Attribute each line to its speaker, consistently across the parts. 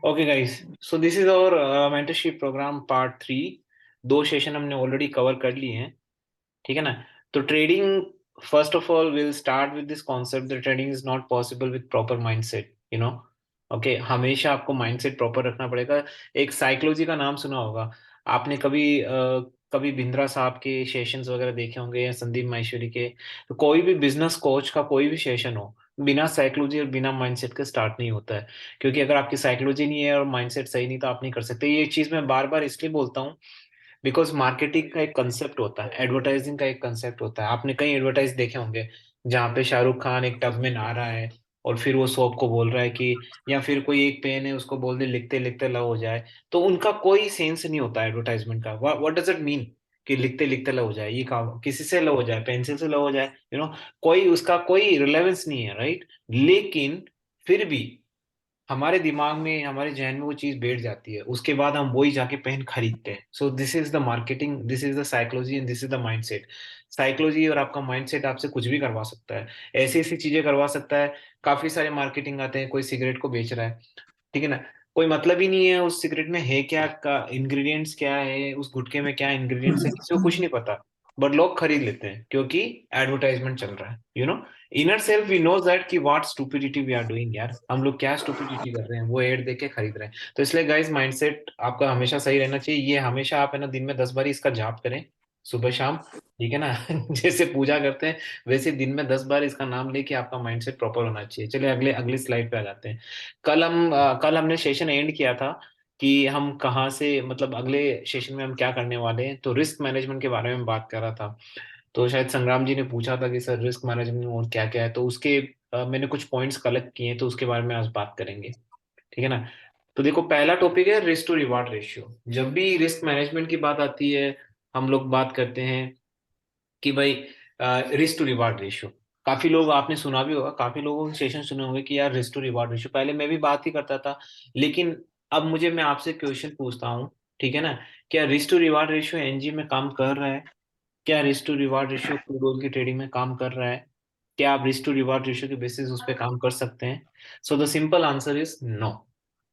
Speaker 1: Okay guys, so this is our mentorship program part 3। दो session हमने already cover कर लिए हैं। ठीक है ना। तो trading, first of all will start with this concept that trading is not possible with proper mindset, you know. Okay, हमेशा आपको माइंडसेट प्रॉपर रखना पड़ेगा। एक साइकोलॉजी का नाम सुना होगा आपने कभी, कभी बिंद्रा साहब के सेशंस वगैरह देखे होंगे या संदीप माहेश्वरी के। तो कोई भी बिजनेस कोच का कोई भी सेशन हो, बिना साइकोलॉजी और बिना माइंडसेट के स्टार्ट नहीं होता है। क्योंकि अगर आपकी साइकोलॉजी नहीं है और माइंडसेट सही नहीं तो आप नहीं कर सकते। ये चीज मैं बार बार इसलिए बोलता हूँ बिकॉज मार्केटिंग का एक कंसेप्ट होता है, एडवर्टाइजिंग का एक कंसेप्ट होता है। आपने कई एडवर्टाइज देखे होंगे जहाँ पे शाहरुख खान एक टब में नहा रहा है और फिर वो सोप को बोल रहा है कि, या फिर कोई एक पेन है उसको बोल दे लिखते लिखते लव हो जाए। तो उनका कोई सेंस नहीं होता एडवर्टाइजमेंट का। व्हाट डज इट मीन कि लिखते लिखते लव हो जाए? ये कहा किसी से लव हो जाए? पेंसिल से लव हो जाए? कोई उसका कोई रिलेवेंस नहीं है, राइट। लेकिन फिर भी हमारे दिमाग में, हमारे जहन में वो चीज बैठ जाती है, उसके बाद हम वही जाके पेन खरीदते हैं। सो this is the marketing, this is the psychology and this is the mindset. Psychology और आपका माइंडसेट आपसे कुछ भी करवा सकता है, ऐसी ऐसी चीजें करवा सकता है। काफी सारे मार्केटिंग आते हैं, कोई सिगरेट को बेच रहा है, ठीक है ना। कोई मतलब ही नहीं है उस सिगरेट में है क्या, का इंग्रेडिएंट्स क्या है, उस गुटखे में क्या इंग्रेडिएंट्स है, किसी को कुछ नहीं पता। बट लोग खरीद लेते हैं क्योंकि एडवर्टाइजमेंट चल रहा है, inner self we knows that कि what stupidity we are doing. यार हम लोग क्या स्टुपिडिटी कर रहे हैं, वो एड देख के खरीद रहे हैं। तो इसलिए गाइस, माइंडसेट आपका हमेशा सही रहना चाहिए। ये हमेशा आप है ना दिन में 10 बार इसका जाप करें, सुबह शाम, ठीक है ना। जैसे पूजा करते हैं वैसे दिन में 10 बार इसका नाम लेके आपका माइंडसेट प्रॉपर होना चाहिए। चलिए अगले अगली स्लाइड पे आ जाते हैं। कल हमने सेशन एंड किया था कि हम कहाँ से, मतलब अगले सेशन में हम क्या करने वाले हैं। तो रिस्क मैनेजमेंट के बारे में बात कर रहा था। तो शायद संग्राम जी ने पूछा था कि सर रिस्क मैनेजमेंट में और क्या क्या है, तो उसके मैंने कुछ पॉइंट्स कलेक्ट किए हैं, तो उसके बारे में आज बात करेंगे, ठीक है ना। तो देखो, पहला टॉपिक है रिस्क टू रिवार्ड रेशियो। जब भी रिस्क मैनेजमेंट की बात आती है, हम लोग बात करते हैं कि भाई रिस्क टू रिवार्ड रेशियो। काफी लोग, आपने सुना भी होगा, काफी लोगों के सेशन सुने होंगे कि यार रिस्क टू रिवार्ड रेशियो, पहले मैं भी बात ही करता था। लेकिन अब मुझे, मैं आपसे क्वेश्चन पूछता हूँ, ठीक है ना। क्या risk to reward ratio NG में काम कर रहा है? क्या risk to reward ratio crude oil की ट्रेडिंग में काम कर रहा है? क्या आप रिस्क टू रिवार्ड रेशियो के बेसिस उस पर काम कर सकते हैं? So the simple answer is no.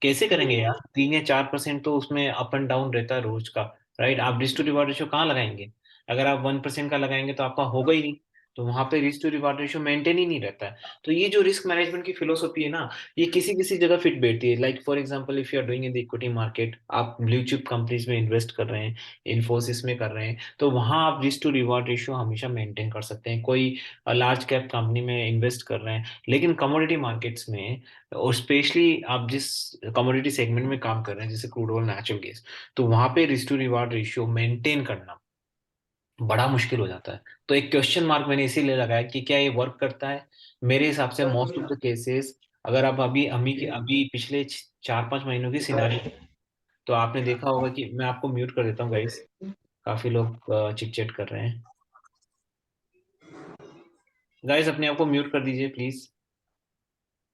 Speaker 1: कैसे करेंगे यार? 3 या 4% तो उसमें अप एंड डाउन रहता है रोज का, राइट। आप रिस्क टू रिवार्ड रेशियो कहाँ लगाएंगे? अगर आप 1% का लगाएंगे तो आपका होगा ही नहीं। तो वहां पे risk to reward ratio maintain ही नहीं रहता है। तो ये जो रिस्क मैनेजमेंट की फिलोसफी है ना, ये किसी किसी जगह फिट बैठती है। Like for example, if you are doing in the equity market, आप ब्लू चिप कंपनीज में इन्वेस्ट कर रहे हैं, इन्फोसिस में कर रहे हैं, तो वहां आप रिस्क टू रिवार्ड रेशियो हमेशा मेंटेन कर सकते हैं। कोई लार्ज कैप कंपनी में इन्वेस्ट कर रहे हैं, लेकिन कमोडिटी मार्केट्स में, और स्पेशली आप जिस कमोडिटी सेगमेंट में काम कर रहे हैं जैसे क्रूड ऑयल, नेचुरल गैस, तो वहां पे risk to reward ratio maintain करना बड़ा मुश्किल हो जाता है। तो एक क्वेश्चन मार्क मैंने इसीलिए लगाया कि क्या ये वर्क करता है। मेरे हिसाब से मोस्ट ऑफ द केसेस, अगर आप अभी अमी के अभी पिछले 4-5 महीनों की सिनारी, तो आपने देखा होगा कि, मैं आपको म्यूट कर देता हूँ गाइस, काफी लोग चिट चैट कर रहे हैं। गाइस अपने आप को म्यूट कर दीजिए प्लीज,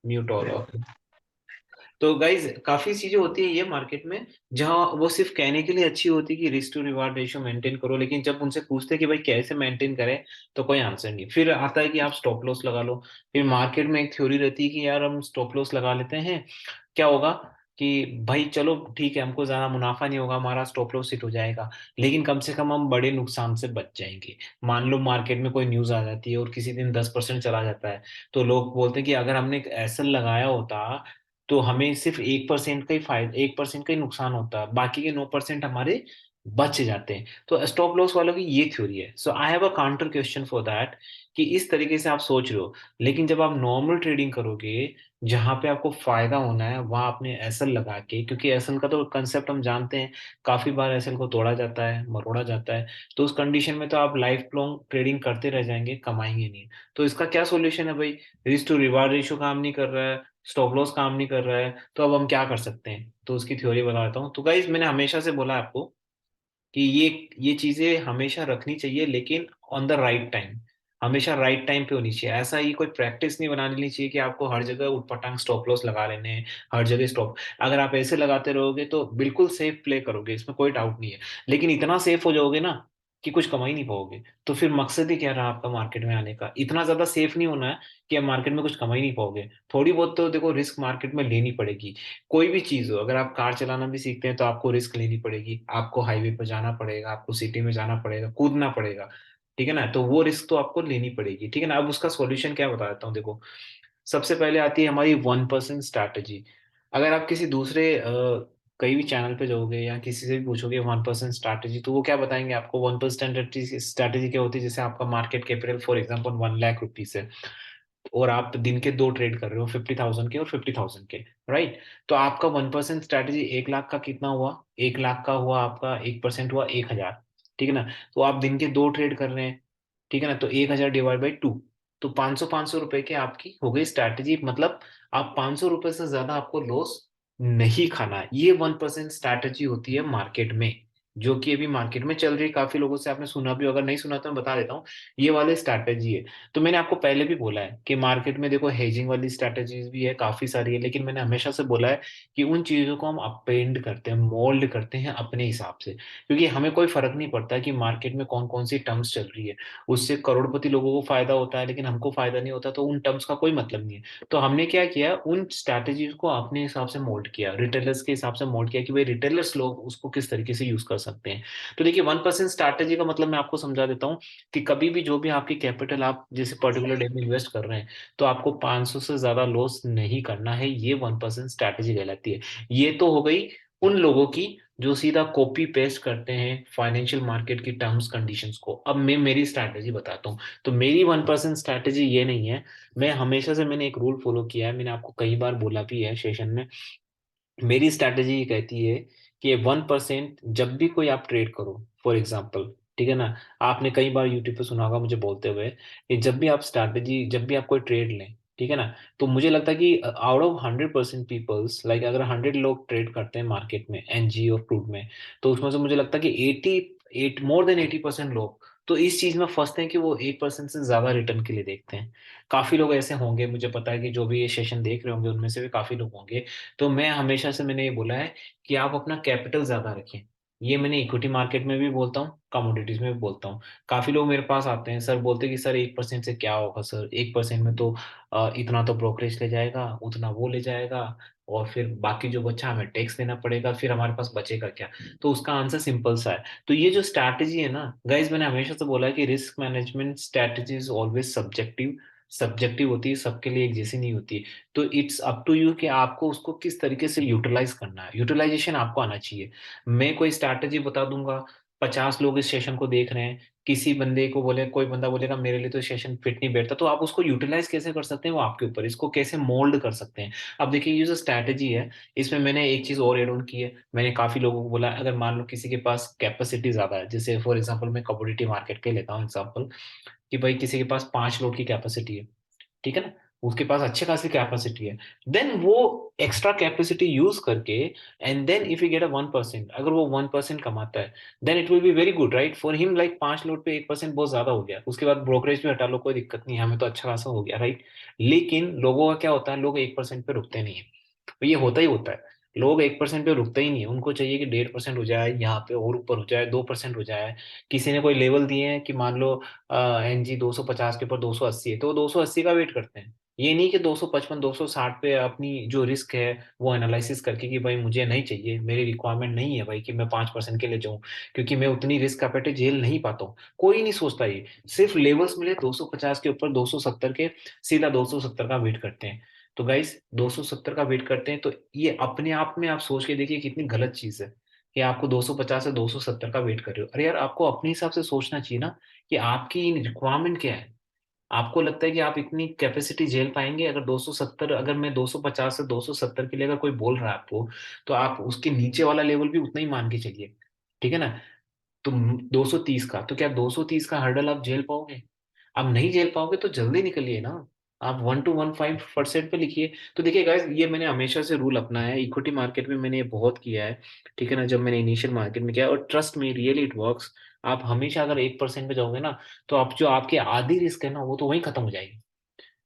Speaker 1: म्यूट ऑल। तो गाइज काफी चीजें होती है ये मार्केट में, जहां वो सिर्फ कहने के लिए अच्छी होती है कि risk to reward ratio maintain करो, लेकिन जब उनसे पूछते हैं कि भाई कैसे मेंटेन करें, तो कोई आंसर नहीं। फिर आता है कि आप स्टॉप लॉस लगा लो। फिर मार्केट में एक थ्योरी रहती है कि यार हम स्टॉप लॉस लगा लेते हैं, क्या होगा कि भाई चलो ठीक है, हमको ज्यादा मुनाफा नहीं होगा, हमारा स्टॉप लॉस हिट हो जाएगा, लेकिन कम से कम हम बड़े नुकसान से बच जाएंगे। मान लो मार्केट में कोई न्यूज आ जाती है और किसी दिन 10% चला जाता है, तो लोग बोलते हैं कि अगर हमने एक एसएल लगाया होता तो हमें सिर्फ 1% का ही फायदा, 1% का ही नुकसान होता है, बाकी के 9% हमारे बच जाते हैं। तो स्टॉप लॉस वालों की ये थ्योरी है। So I have a counter question for that, कि इस तरीके से आप सोच रहे हो, लेकिन जब आप नॉर्मल ट्रेडिंग करोगे, जहां पे आपको फायदा होना है, वहां आपने एसएल लगा के, क्योंकि एसएल का तो कंसेप्ट हम जानते हैं, काफी बार एसएल को तोड़ा जाता है, मरोड़ा जाता है। तो उस कंडीशन में तो आप लाइफ लॉन्ग ट्रेडिंग करते रह जाएंगे, कमाएंगे नहीं। तो इसका क्या सोल्यूशन है भाई? रिस्क टू रिवार्ड रेशियो काम नहीं कर रहा है, स्टॉप लॉस काम नहीं कर रहा है, तो अब हम क्या कर सकते हैं? तो उसकी थ्योरी बताता हूँ। तो गाइज मैंने हमेशा से बोला है आपको कि ये चीजें हमेशा रखनी चाहिए, लेकिन ऑन द राइट टाइम, हमेशा राइट टाइम पे होनी चाहिए। ऐसा ही कोई प्रैक्टिस नहीं बना लेनी चाहिए कि आपको हर जगह उटपटांग स्टॉप लॉस लगा लेने हैं, हर जगह स्टॉप। अगर आप ऐसे लगाते रहोगे तो बिल्कुल सेफ प्ले करोगे, इसमें कोई डाउट नहीं है, लेकिन इतना सेफ हो जाओगे ना कि कुछ कमा ही नहीं पाओगे। तो फिर मकसद ही क्या रहा आपका मार्केट में आने का? इतना ज्यादा सेफ नहीं होना है कि आप मार्केट में कुछ कमा ही नहीं पाओगे। थोड़ी बहुत तो देखो रिस्क मार्केट में लेनी पड़ेगी। कोई भी चीज हो, अगर आप कार चलाना भी सीखते हैं तो आपको रिस्क लेनी पड़ेगी, आपको हाईवे पर जाना पड़ेगा, आपको सिटी में जाना पड़ेगा, कूदना पड़ेगा, ठीक है ना? तो वो रिस्क तो आपको लेनी पड़ेगी, ठीक है ना? अब उसका सॉल्यूशन क्या बता देता हूँ, देखो। सबसे पहले आती है हमारी 1% स्ट्रैटेजी। अगर आप किसी दूसरे कई भी चैनल पे जाओगे या किसी से भी पूछोगे 1% स्ट्रैटेजी, तो वो क्या बताएंगे आपको? 1% स्ट्रैटेजी क्या होती है? जैसे आपका market capital for example 1 lakh rupees है, और आप दिन के दो ट्रेड कर रहे हो, 50,000 के और 50,000 के, राइट? तो आपका 1% स्ट्रैटेजी 1 लाख का कितना हुआ? 1 लाख का हुआ आपका, 1% हुआ 1,000, ठीक है ना? तो आप दिन के दो ट्रेड कर रहे हैं, ठीक है ना? तो 1,000 डिवाइड बाई 2, तो 500 रुपए की आपकी हो गई स्ट्रैटेजी। मतलब आप 500 रुपए से ज्यादा आपको लॉस नहीं खाना है। ये 1% स्ट्रैटेजी होती है मार्केट में, जो कि अभी मार्केट में चल रही है। काफी लोगों से आपने सुना भी, अगर नहीं सुना तो मैं बता देता हूँ। ये वाली स्ट्रैटेजी है। तो मैंने आपको पहले भी बोला है कि मार्केट में देखो हेजिंग वाली स्ट्रैटेजीज भी है, काफी सारी है, लेकिन मैंने हमेशा से बोला है कि उन चीजों को हम अपेंड करते हैं, मोल्ड करते हैं अपने हिसाब से, क्योंकि हमें कोई फर्क नहीं पड़ता कि मार्केट में कौन कौन सी टर्म्स चल रही है। उससे करोड़पति लोगों को फायदा होता है, लेकिन हमको फायदा नहीं होता, तो उन टर्म्स का कोई मतलब नहीं है। तो हमने क्या किया, उन स्ट्रैटेजीज को अपने हिसाब से मोल्ड किया, रिटेलर्स के हिसाब से मोल्ड किया कि भाई रिटेलर्स लोग उसको किस तरीके से यूज कर सकते हैं। तो देखिए 1% स्ट्रैटेजी का मतलब मैं आपको समझा देता हूँ कि कभी भी जो भी आपकी कैपिटल आप जैसे पर्टिकुलर डे में इन्वेस्ट कर रहे हैं, तो आपको 500 से ज्यादा लॉस नहीं करना है। ये 1% स्ट्रैटेजी कहलाती है। ये तो हो गई उन लोगों की जो सीधा कॉपी पेस्ट करते हैं फाइनेंशियल मार्केट की टर्म्स कंडीशंस को। अब मैं मेरी स्ट्रैटेजी बताता हूँ। तो मेरी 1% स्ट्रैटेजी ये नहीं है। मैं हमेशा से मैंने एक रूल फॉलो किया है, मैंने आपको कई बार बोला भी है सेशन में। मेरी स्ट्रैटेजी ये कहती है कि 1% जब भी कोई आप ट्रेड करो, फॉर एग्जाम्पल, ठीक है ना? आपने कई बार यूट्यूब पे सुना होगा मुझे बोलते हुए कि जब भी आप कोई ट्रेड लें, ठीक है ना? तो मुझे लगता है कि आउट ऑफ 100% पीपल्स, लाइक अगर 100 लोग ट्रेड करते हैं मार्केट में एनजी और क्रूड में, तो उसमें से मुझे लगता है कि 88 मोर देन 80% लोग तो इस चीज में फंसते हैं कि वो 1% से ज्यादा रिटर्न के लिए देखते हैं। काफी लोग ऐसे होंगे, मुझे पता है कि जो भी ये सेशन देख रहे होंगे उनमें से भी काफी लोग होंगे। तो मैं हमेशा से मैंने ये बोला है कि आप अपना कैपिटल ज्यादा रखें। ये मैंने इक्विटी मार्केट में भी बोलता हूँ, कमोडिटीज में भी बोलता हूँ। काफी लोग मेरे पास आते हैं, सर बोलते हैं कि सर 1% से क्या होगा सर, 1% में तो इतना तो ब्रोकरेज ले जाएगा, उतना वो ले जाएगा, और फिर बाकी जो बचा हमें टैक्स देना पड़ेगा, फिर हमारे पास बचेगा क्या? तो उसका आंसर सिंपल सा है। तो ये जो स्ट्रैटेजी है ना गाइज, मैंने हमेशा से बोला है कि risk management strategy is always subjective. Subjective होती है, सबके लिए एक जैसी नहीं होती। तो इट्स अप टू यू कि आपको उसको किस तरीके से यूटिलाइज करना है। यूटिलाइजेशन आपको आना चाहिए। मैं कोई स्ट्रैटेजी बता दूंगा, 50 लोग इस सेशन को देख रहे हैं, किसी बंदे को बोले, कोई बंदा बोलेगा मेरे लिए तो सेशन फिट नहीं बैठता, तो आप उसको यूटिलाइज कैसे कर सकते हैं वो आपके ऊपर, इसको कैसे मोल्ड कर सकते हैं। अब देखिए ये जो स्ट्रैटेजी है, इसमें मैंने एक चीज और एड ऑन की है। मैंने काफी लोगों को बोला, अगर मान लो किसी के पास कैपेसिटी ज्यादा है, जैसे फॉर एग्जाम्पल मैं कमोडिटी मार्केट के लेता हूँ एग्जाम्पल, कि भाई किसी के पास 5 लोड की कैपेसिटी है, ठीक है ना? उसके पास अच्छे खासी कैपेसिटी है। देन वो एक्स्ट्रा कैपेसिटी यूज करके, and then if you get a 1%, अगर वो 1% कमाता है, then it will be very good right for him. Like 5 load पे 1% बहुत ज्यादा हो गया, उसके बाद ब्रोकरेज भी हटा लो, कोई दिक्कत नहीं है, हमें तो अच्छा खासा हो गया, राइट? लेकिन लोगों का क्या होता है, लोग 1% पे रुकते नहीं है। तो ये होता ही होता है। लोग 1% पे रुकते ही नहीं है, उनको चाहिए कि 1.5% हो जाए, यहाँ पे और ऊपर हो जाए, 2% हो जाए। किसी ने कोई लेवल दिए हैं कि मान लो एनजी 250 के ऊपर 280 है, तो वो 280 का वेट करते हैं। ये नहीं कि 255 260 पे अपनी जो रिस्क है वो एनालिसिस करके कि भाई मुझे नहीं चाहिए, मेरी रिक्वायरमेंट नहीं है भाई कि मैं 5% के लिए जाऊं, क्योंकि मैं उतनी रिस्क कैपेसिटी झेल नहीं पाता हूँ। कोई नहीं सोचता ये। सिर्फ लेवल्स मिले 250 के ऊपर 270 के, सीधा 270 का वेट करते हैं। तो गाइस 270 का वेट करते हैं, तो ये अपने आप में आप सोच के देखिए कितनी गलत चीज है कि आपको 250 से 270 का वेट कर रहे हो। अरे यार, आपको अपने हिसाब से सोचना चाहिए ना कि आपकी रिक्वायरमेंट क्या है। आपको लगता है कि आप इतनी कैपेसिटी झेल पाएंगे? अगर 270, अगर मैं 250 से 270 के लिए अगर कोई बोल रहा है आपको, तो आप उसके नीचे वाला लेवल भी उतना ही मान के चलिए, ठीक है ना? तो 230 का, तो क्या 230 का हर्डल आप झेल पाओगे? आप नहीं झेल पाओगे तो जल्दी निकलिए ना। आप 1 to 1.5% पे लिखिए। तो देखिए गाइस, ये मैंने हमेशा से रूल अपनाया है, इक्विटी मार्केट में मैंने ये बहुत किया है, ठीक है ना? जब मैंने इनिशियल मार्केट में किया, और trust me really it works. आप हमेशा अगर 1% पे जाओगे ना, तो आप जो आपकी आधी रिस्क है ना वो तो वहीं खत्म हो जाएगी।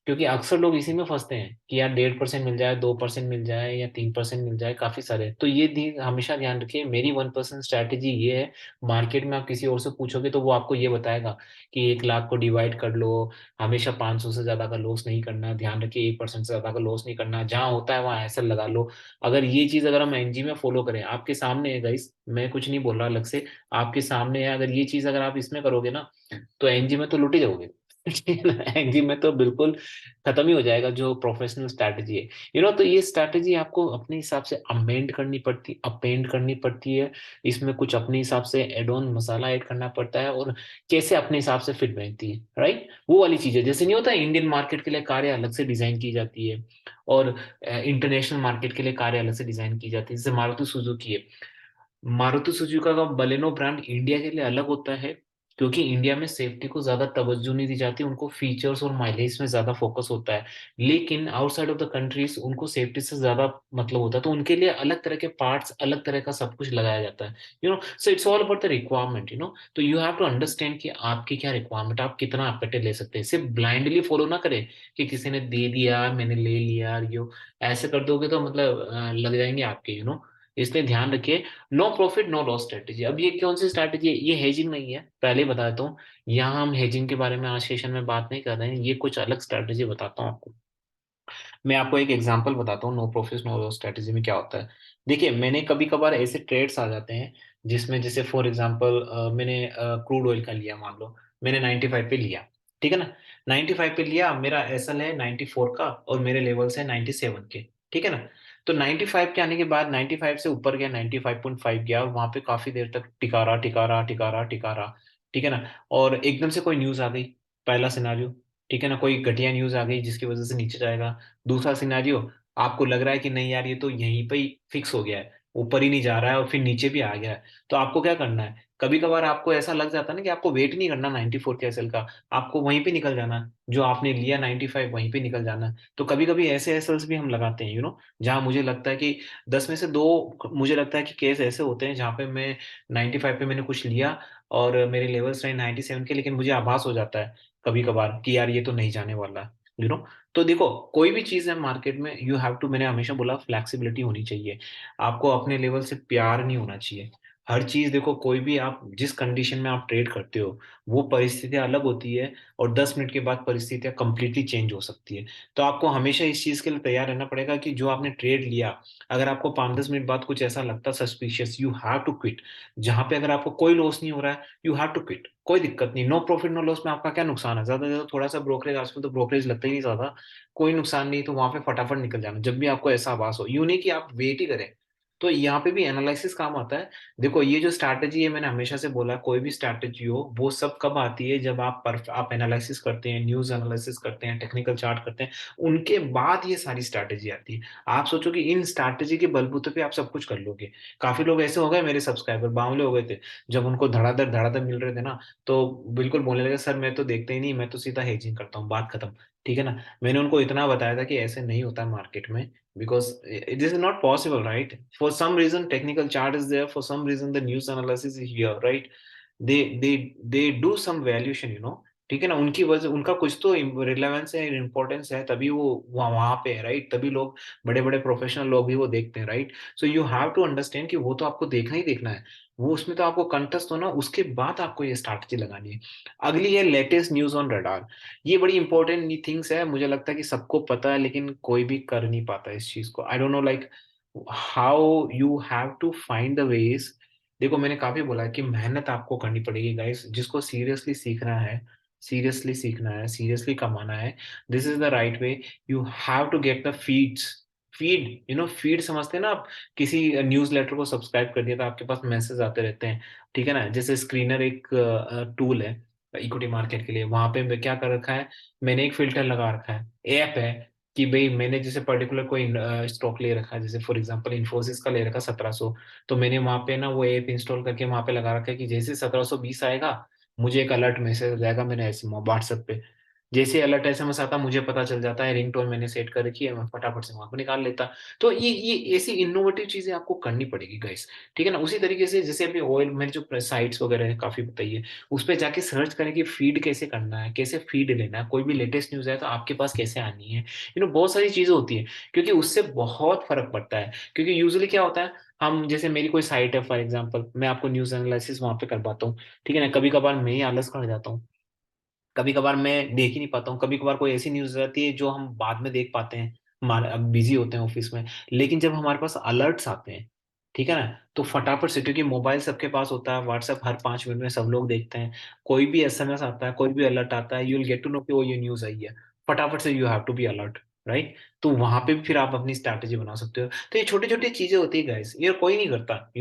Speaker 1: क्योंकि अक्सर लोग इसी में फंसते हैं कि यार 1.5% मिल जाए, 2% मिल जाए या 3% मिल जाए, काफी सारे। तो ये हमेशा ध्यान रखिए, मेरी 1% स्ट्रैटेजी ये है। मार्केट में आप किसी और से पूछोगे तो वो आपको ये बताएगा कि 1 लाख को डिवाइड कर लो, हमेशा 500 से ज्यादा का लॉस नहीं करना, ध्यान रखिए 1% से ज्यादा का लॉस नहीं करना, जहां होता है वहां ऐसा लगा लो। अगर ये चीज अगर हम एनजी में फॉलो करें, आपके सामने है गाइस, मैं कुछ नहीं बोल रहा अलग से, आपके सामने है, अगर ये चीज अगर आप इसमें करोगे ना, तो एनजी में तो लुट ही जाओगे। ठीक है ना, एनजी में तो बिल्कुल खत्म ही हो जाएगा जो प्रोफेशनल स्ट्रैटेजी है। तो ये स्ट्रैटेजी आपको अपने हिसाब से अपेंड करनी पड़ती है। इसमें कुछ अपने हिसाब से एड ऑन मसाला ऐड करना पड़ता है, और कैसे अपने हिसाब से फिट बैठती है, राइट। वो वाली चीजें जैसे नहीं होता, इंडियन मार्केट के लिए कारें अलग से डिजाइन की जाती है, और इंटरनेशनल मार्केट के लिए कारें अलग से डिजाइन की जाती है। जैसे मारुति सुजुकी है, मारुति सुजुकी का बलेनो ब्रांड इंडिया के लिए अलग होता है, क्योंकि इंडिया में सेफ्टी को ज्यादा तवज्जो नहीं दी जाती, उनको फीचर्स और माइलेज में ज्यादा फोकस होता है। लेकिन आउटसाइड ऑफ द कंट्रीज उनको सेफ्टी से ज्यादा मतलब होता है, तो उनके लिए अलग तरह के पार्ट्स, अलग तरह का सब कुछ लगाया जाता है। So it's all about the requirement. तो यू हैव टू अंडरस्टैंड कि आपकी क्या रिक्वायरमेंट, आप कितना आपटे ले सकते हैं। सिर्फ ब्लाइंडली फॉलो ना करें कि किसी ने दे दिया मैंने ले लिया, यो ऐसे कर दोगे तो मतलब लग जाएंगे आपके। इसलिए ध्यान रखिए, no profit no loss strategy. अब ये कौन सी स्ट्रैटेजी है? ये हेजिंग नहीं है, पहले ही बता देता हूँ। यहाँ हम हेजिंग के बारे में आज सेशन में बात नहीं कर रहे हैं, ये कुछ अलग स्ट्रैटेजी बताता हूँ आपको। मैं आपको एक एग्जांपल बताता हूँ no profit no loss strategy में क्या होता है। देखिए, मैंने कभी कभार ऐसे ट्रेड्स आ जाते हैं जिसमें, जैसे फॉर एग्जांपल मैंने क्रूड ऑयल का लिया, मान लो मैंने 95 पे लिया, ठीक है ना। 95 पे लिया, मेरा एसएल है 94 का और मेरे लेवल्स है 97 के, ठीक है ना। तो 95 के आने के बाद 95 से ऊपर गया, 95.5 गया, और वहां पे काफी देर तक टिका रहा टिका रहा टिका रहा टिका रहा, ठीक है ना। और एकदम से कोई न्यूज आ गई, पहला सिनारियो, ठीक है ना, कोई घटिया न्यूज आ गई जिसकी वजह से नीचे जाएगा। दूसरा सिनेरियो, आपको लग रहा है कि नहीं यार ये तो यहीं पे ही फिक्स हो गया है, ऊपर ही नहीं जा रहा है और फिर नीचे भी आ गया है, तो आपको क्या करना है? कभी कभार आपको ऐसा लग जाता है ना कि आपको वेट नहीं करना 94 के एसएल का, आपको वहीं पे निकल जाना है, जो आपने लिया 95 वहीं पे निकल जाना है। तो कभी कभी ऐसे एसएल्स भी हम लगाते हैं, जहां मुझे लगता है कि 10 में से 2, मुझे लगता है कि केस ऐसे होते हैं जहां पे मैं 95 पे मैंने कुछ लिया और मेरे लेवल्स रहे 97 के, लेकिन मुझे आभास हो जाता है कभी कभार कि यार ये तो नहीं जाने वाला, यू नो तो देखो, कोई भी चीज है मार्केट में, यू हैव टू, मैंने हमेशा बोला फ्लेक्सिबिलिटी होनी चाहिए। आपको अपने लेवल से प्यार नहीं होना चाहिए। हर चीज देखो, कोई भी आप जिस कंडीशन में आप ट्रेड करते हो, वो परिस्थितियां अलग होती है, और 10 मिनट के बाद परिस्थितियां कंप्लीटली चेंज हो सकती है। तो आपको हमेशा इस चीज के लिए तैयार रहना पड़ेगा कि जो आपने ट्रेड लिया, अगर आपको 5-10 मिनट बाद कुछ ऐसा लगता suspicious, you have to quit. जहां पे अगर आपको कोई लॉस नहीं हो रहा है, यू हैव टू क्विट, कोई दिक्कत नहीं। नो प्रॉफिट नो लॉस में आपका क्या नुकसान है? ज्यादा से ज्यादा थोड़ा सा ब्रोकरेज, आजकल तो ब्रोकरेज लगता ही नहीं ज्यादा, कोई नुकसान नहीं। तो वहां पे फटाफट निकल जाना जब भी आपको ऐसा आभास हो, यूं नहीं कि आप वेट ही करें। तो यहाँ पे भी एनालिसिस काम आता है। देखो, ये जो स्ट्रैटेजी है, मैंने हमेशा से बोला, कोई भी स्ट्रैटेजी हो वो सब कब आती है? जब आप एनालिसिस करते हैं, न्यूज एनालिसिस करते हैं, टेक्निकल चार्ट करते हैं, उनके बाद ये सारी स्ट्रैटेजी आती है। आप सोचो कि इन स्ट्रैटेजी के बलबूते पे आप सब कुछ कर लोगे। काफी लोग ऐसे हो गए, मेरे सब्सक्राइबर बावले हो गए थे, जब उनको धड़ाधड़ मिल रहे थे ना, तो बिल्कुल बोलने लगे, सर मैं तो देखते ही नहीं, मैं तो सीधा हेजिंग करता हूँ, बात खत्म। ठीक है ना। मैंने उनको इतना बताया था कि ऐसे नहीं होता मार्केट में, because this is not possible, right? For some reason technical chart is there, for some reason the news analysis is here, right? they do some valuation. ठीक है ना, उनकी वजह, उनका कुछ तो रिलेवेंस है, इम्पोर्टेंस है, तभी वो वहां पे है, राइट। तभी लोग, बड़े बड़े प्रोफेशनल लोग भी वो देखते हैं, right. So you have to understand कि वो तो आपको देखना ही देखना है, वो उसमें तो आपको कंटेस्ट होना, उसके बाद आपको ये स्ट्रैटेजी लगानी है। अगली है लेटेस्ट न्यूज ऑन रडार। ये बड़ी इंपॉर्टेंट थिंग्स है, मुझे लगता है कि सबको पता है, लेकिन कोई भी कर नहीं पाता इस चीज को। I don't know like how you have to find the ways. देखो, मैंने काफी बोला है कि मेहनत आपको करनी पड़ेगी गाइस, जिसको सीरियसली सीखना है, सीरियसली सीखना है, सीरियसली कमाना है, this is the right way. You have to get the feeds. Feed समझते हैं ना आप? किसी न्यूज लेटर को सब्सक्राइब कर दिया तो आपके पास मैसेज आते रहते हैं, ठीक है ना। जैसे स्क्रीनर एक टूल है इक्विटी मार्केट के लिए, वहां पे मैं क्या कर रखा है, मैंने एक फिल्टर लगा रखा है, ऐप है, कि भाई मैंने जैसे पर्टिकुलर कोई स्टॉक ले रखा है, जैसे फॉर एग्जांपल इन्फोसिस का ले रखा 1700, तो मैंने वहां पे ना वो ऐप इंस्टॉल करके वहां पे लगा रखा है कि जैसे 1720 आएगा, मुझे एक अलर्ट मैसेज आ जाएगा मेरे ऐसे व्हाट्सएप पे। जैसे अलर्ट एसएमएस आता मुझे पता चल जाता है, रिंगटोन मैंने सेट कर रखी है, मैं फटाफट से वहां पर निकाल लेता। तो ये ऐसी इनोवेटिव चीजें आपको करनी पड़ेगी गाइस, ठीक है ना। उसी तरीके से जैसे अभी ऑयल मेरे जो साइट्स वगैरह है काफी बताइए, उस पर जाके सर्च करें कि फीड कैसे करना है, कैसे फीड लेना है, कोई भी लेटेस्ट न्यूज है तो आपके पास कैसे आनी है, बहुत सारी चीजें होती है, क्योंकि उससे बहुत फर्क पड़ता है। क्योंकि यूजुअली क्या होता है, हम जैसे मेरी कोई साइट है फॉर एग्जांपल, मैं आपको न्यूज एनालिसिस वहां पे करवाता हूँ, ठीक है ना। कभी कभार मैं ही आलस कर जाता हूँ, कभी कभार मैं देख ही नहीं पाता हूँ, कभी कभार कोई ऐसी न्यूज रहती है जो हम बाद में देख पाते हैं, हमारे अब बिजी होते हैं ऑफिस में। लेकिन जब हमारे पास अलर्ट्स आते हैं, ठीक है ना, तो फटाफट से, क्योंकि मोबाइल सबके पास होता है, व्हाट्सएप हर 5 मिनट में सब लोग देखते हैं, कोई भी एसएमएस आता है, कोई भी अलर्ट आता है, you will get to know कि वो ये न्यूज आई है, फटाफट से you have to be alert, right. तो वहां पे भी फिर आप अपनी स्ट्रैटेजी बना सकते हो। तो ये छोटी छोटी चीजें होती है गाइस, ये कोई नहीं करता,